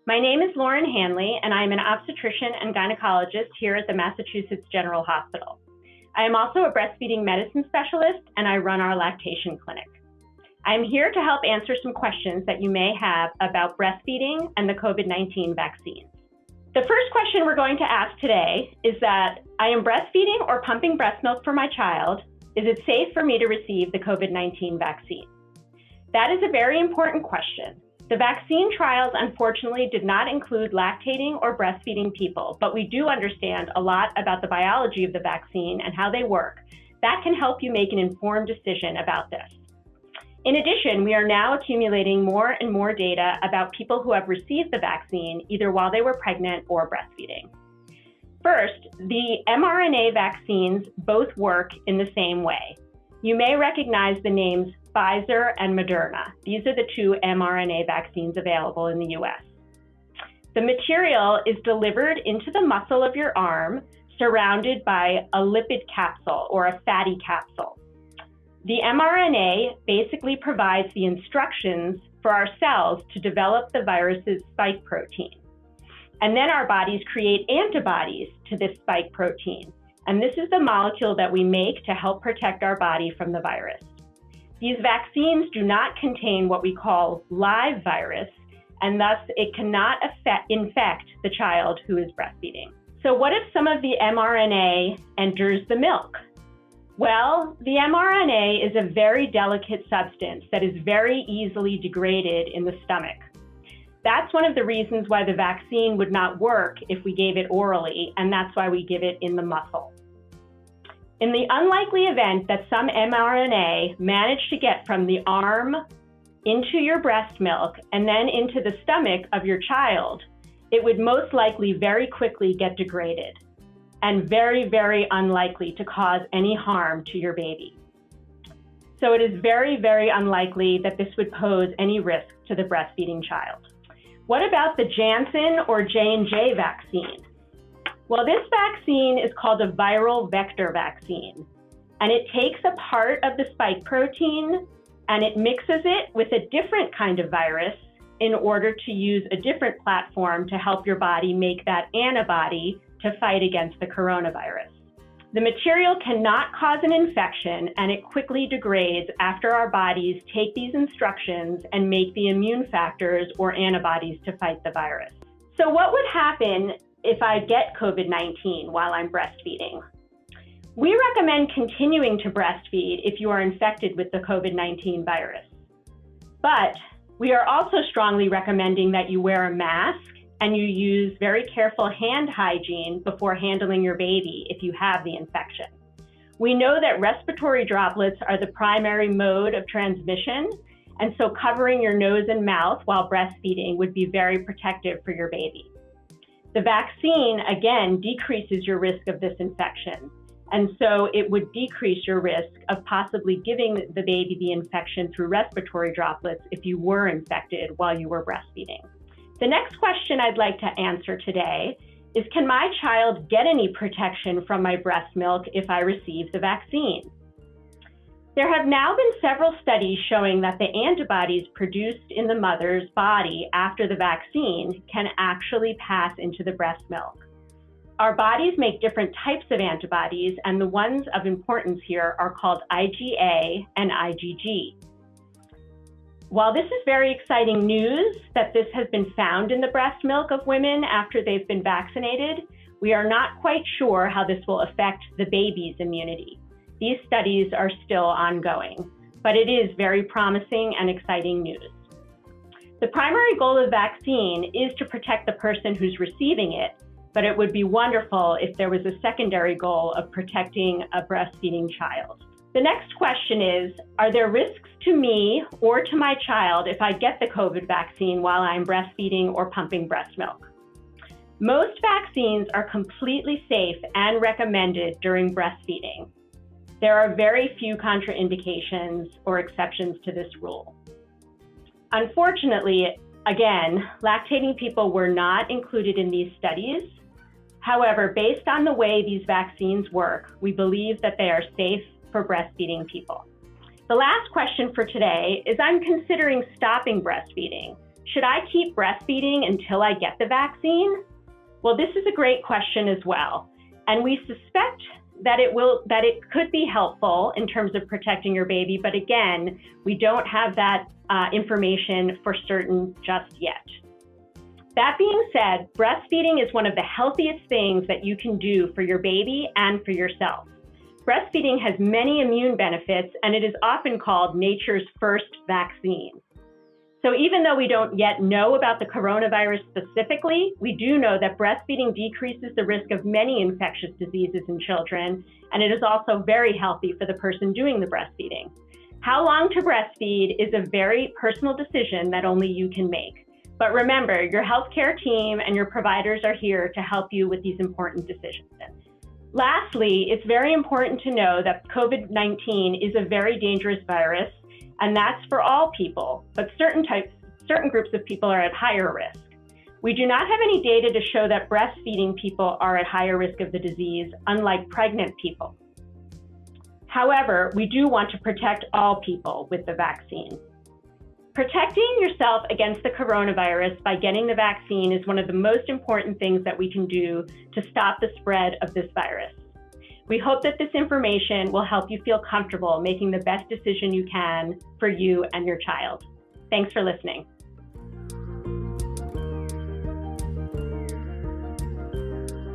My name is Lauren Hanley, and I am an obstetrician and gynecologist here at the Massachusetts General Hospital. I am also a breastfeeding medicine specialist, and I run our lactation clinic. I'm here to help answer some questions that you may have about breastfeeding and the COVID-19 vaccine. The first question we're going to ask today is that I am breastfeeding or pumping breast milk for my child. Is it safe for me to receive the COVID-19 vaccine? That is a very important question. The vaccine trials, unfortunately, did not include lactating or breastfeeding people, but we do understand a lot about the biology of the vaccine and how they work. That can help you make an informed decision about this. In addition, we are now accumulating more and more data about people who have received the vaccine, either while they were pregnant or breastfeeding. First, the mRNA vaccines both work in the same way. You may recognize the names Pfizer and Moderna. These are the two mRNA vaccines available in the US. The material is delivered into the muscle of your arm, surrounded by a lipid capsule or a fatty capsule. The mRNA basically provides the instructions for our cells to develop the virus's spike protein. And then our bodies create antibodies to this spike protein. And this is the molecule that we make to help protect our body from the virus. These vaccines do not contain what we call live virus, and thus it cannot infect the child who is breastfeeding. So what if some of the mRNA enters the milk? Well, the mRNA is a very delicate substance that is very easily degraded in the stomach. That's one of the reasons why the vaccine would not work if we gave it orally, and that's why we give it in the muscle. In the unlikely event that some mRNA managed to get from the arm into your breast milk and then into the stomach of your child, it would most likely very quickly get degraded and very, very unlikely to cause any harm to your baby. So it is very, very unlikely that this would pose any risk to the breastfeeding child. What about the Janssen or J&J vaccine? Well, this vaccine is called a viral vector vaccine, and it takes a part of the spike protein and it mixes it with a different kind of virus in order to use a different platform to help your body make that antibody to fight against the coronavirus. The material cannot cause an infection, and it quickly degrades after our bodies take these instructions and make the immune factors or antibodies to fight the virus. So what would happen if I get COVID-19 while I'm breastfeeding? We recommend continuing to breastfeed if you are infected with the COVID-19 virus. But we are also strongly recommending that you wear a mask and you use very careful hand hygiene before handling your baby if you have the infection. We know that respiratory droplets are the primary mode of transmission, and so covering your nose and mouth while breastfeeding would be very protective for your baby. The vaccine, again, decreases your risk of this infection, and so it would decrease your risk of possibly giving the baby the infection through respiratory droplets if you were infected while you were breastfeeding. The next question I'd like to answer today is, can my child get any protection from my breast milk if I receive the vaccine? There have now been several studies showing that the antibodies produced in the mother's body after the vaccine can actually pass into the breast milk. Our bodies make different types of antibodies, and the ones of importance here are called IgA and IgG. While this is very exciting news that this has been found in the breast milk of women after they've been vaccinated, we are not quite sure how this will affect the baby's immunity. These studies are still ongoing, but it is very promising and exciting news. The primary goal of vaccine is to protect the person who's receiving it, but it would be wonderful if there was a secondary goal of protecting a breastfeeding child. The next question is, are there risks to me or to my child if I get the COVID vaccine while I'm breastfeeding or pumping breast milk? Most vaccines are completely safe and recommended during breastfeeding. There are very few contraindications or exceptions to this rule. Unfortunately, again, lactating people were not included in these studies. However, based on the way these vaccines work, we believe that they are safe for breastfeeding people. The last question for today is, I'm considering stopping breastfeeding. Should I keep breastfeeding until I get the vaccine? Well, this is a great question as well. And we suspect that it could be helpful in terms of protecting your baby, but again, we don't have that information for certain just yet. That being said, breastfeeding is one of the healthiest things that you can do for your baby and for yourself. Breastfeeding has many immune benefits, and it is often called nature's first vaccine. So even though we don't yet know about the coronavirus specifically, we do know that breastfeeding decreases the risk of many infectious diseases in children, and it is also very healthy for the person doing the breastfeeding. How long to breastfeed is a very personal decision that only you can make. But remember, your healthcare team and your providers are here to help you with these important decisions. Lastly, it's very important to know that COVID-19 is a very dangerous virus, and that's for all people, but certain groups of people are at higher risk. We do not have any data to show that breastfeeding people are at higher risk of the disease, unlike pregnant people. However, we do want to protect all people with the vaccine. Protecting yourself against the coronavirus by getting the vaccine is one of the most important things that we can do to stop the spread of this virus. We hope that this information will help you feel comfortable making the best decision you can for you and your child. Thanks for listening.